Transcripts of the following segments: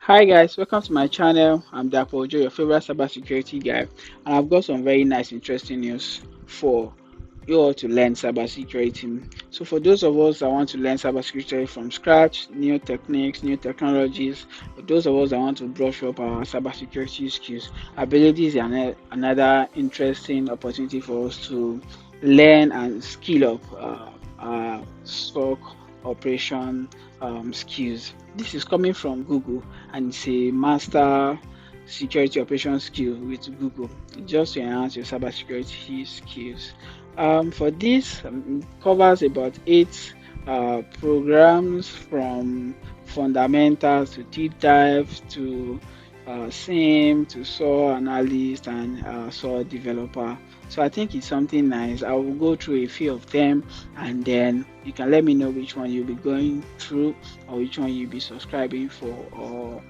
Hi guys, welcome to my channel. I'm Dapo Ojo, your favorite cybersecurity guy, and I've got some very nice, interesting news for you all to learn cybersecurity. So, for those of us that want to learn cybersecurity from scratch, new techniques, new technologies, for those of us that want to brush up our cybersecurity skills, I believe this is another interesting opportunity for us to learn and skill up our SOC operation skills. This is coming from Google and it's a master security operation skill with Google just to enhance your cybersecurity skills. For this, covers about eight programs from fundamentals to deep dive to SIEM to SOAR analyst and SOAR developer. So I think it's something nice. I will go through a few of them and then you can let me know which one you'll be going through or which one you'll be subscribing for or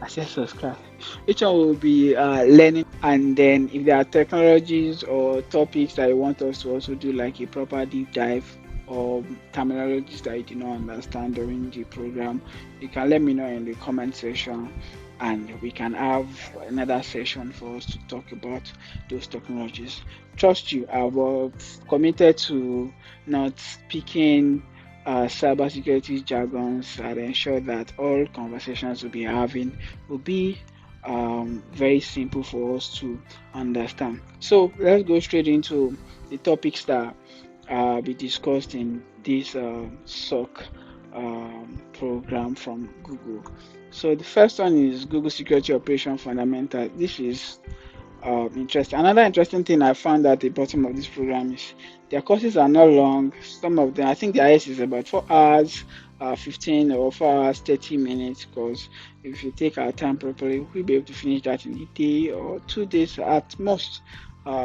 I said subscribe. Which one will be learning and then if there are technologies or topics that you want us to also do like a proper deep dive or terminologies that you do not understand during the program, you can let me know in the comment section and we can have another session for us to talk about those technologies. Trust you, I've committed to not speaking cybersecurity jargons and ensure that all conversations we'll be having will be very simple for us to understand. So let's go straight into the topics that be discussed in this SOC program from Google. So the first one is Google Security Operation Fundamental. This is interesting. Another interesting thing I found at the bottom of this program is their courses are not long. Some of them, I think the highest is about 4 hours, 15 or 4 hours, 30 minutes. Because if you take our time properly, we'll be able to finish that in a day or 2 days at most.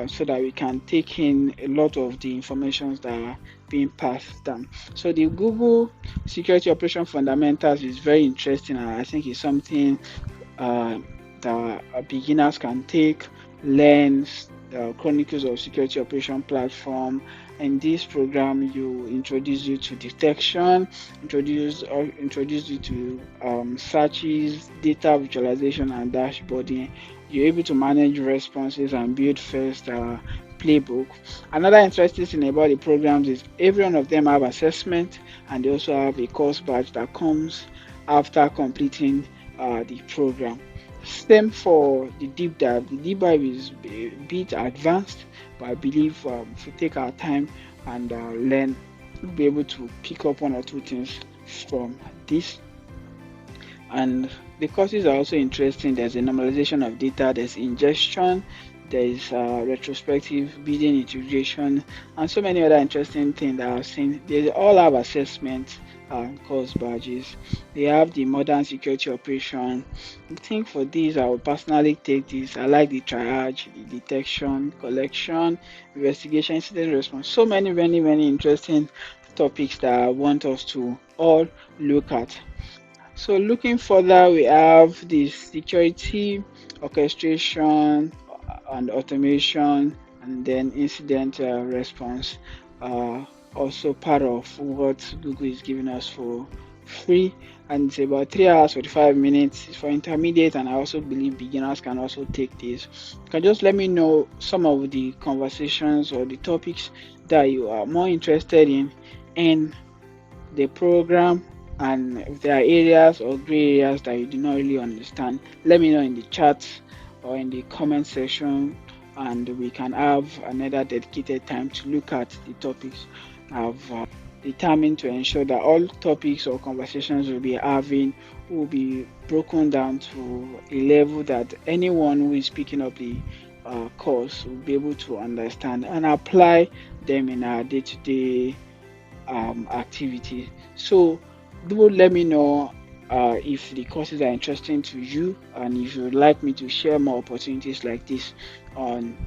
So that we can take in a lot of the informations that are being passed down. So the Google Security Operation Fundamentals is very interesting, and I think it's something uh, that beginners can take, learn Chronicles of Security Operation Platform. And this program, you introduce you to detection, introduce you to searches, data visualization, and dashboarding. You're able to manage responses and build first playbook. Another interesting thing about the programs is every one of them have assessment and they also have a course badge that comes after completing the program. Same for the deep dive. The deep dive is a bit advanced, but I believe if we take our time and learn, we'll be able to pick up one or two things from this. And the courses are also interesting. There's a normalization of data, there's ingestion, there's retrospective building integration, and so many other interesting things that I've seen. They all have assessment and course badges. They have the modern security operation. I think for these, I will personally take this. I like the triage, the detection, collection, investigation, incident response. So many interesting topics that I want us to all look at. So looking further, we have the security, orchestration, and automation, and then incident response. Also part of what Google is giving us for free, and it's about 3 hours 45 minutes. It's for intermediate, and I also believe beginners can also take this. You can just let me know some of the conversations or the topics that you are more interested in the program, and if there are areas or gray areas that you do not really understand, let me know in the chat or in the comment section and we can have another dedicated time to look at the topics I've determined to ensure that all topics or conversations we'll be having will be broken down to a level that anyone who is picking up the course will be able to understand and apply them in our day-to-day activity. So do let me know if the courses are interesting to you and if you would like me to share more opportunities like this on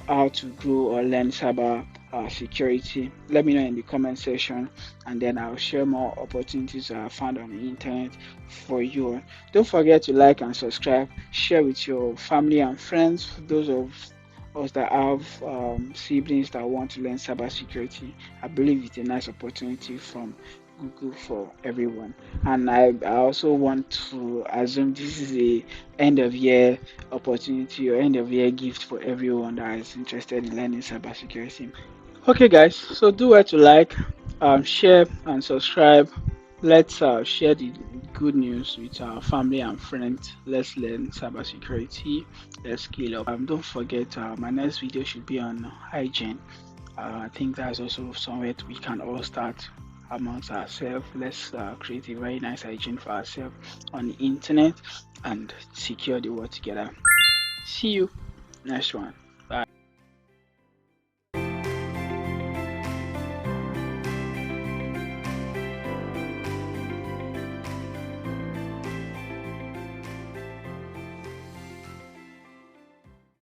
how to grow or learn cyber security. Let me know in the comment section and then I'll share more opportunities I found on the internet for you. Don't forget to like and subscribe, share with your family and friends, those of us that have siblings that want to learn cybersecurity. I believe it's a nice opportunity from Google for everyone. And I also want to assume this is a end of year opportunity or end of year gift for everyone that is interested in learning cybersecurity. Okay, guys, so do well to like, share, and subscribe. Let's share the good news with our family and friends. Let's learn cybersecurity. Let's scale up. Don't forget, my next video should be on hygiene. I think that's also somewhere we can all start amongst ourselves. Let's create a very nice hygiene for ourselves on the internet and secure the world together. See you next one.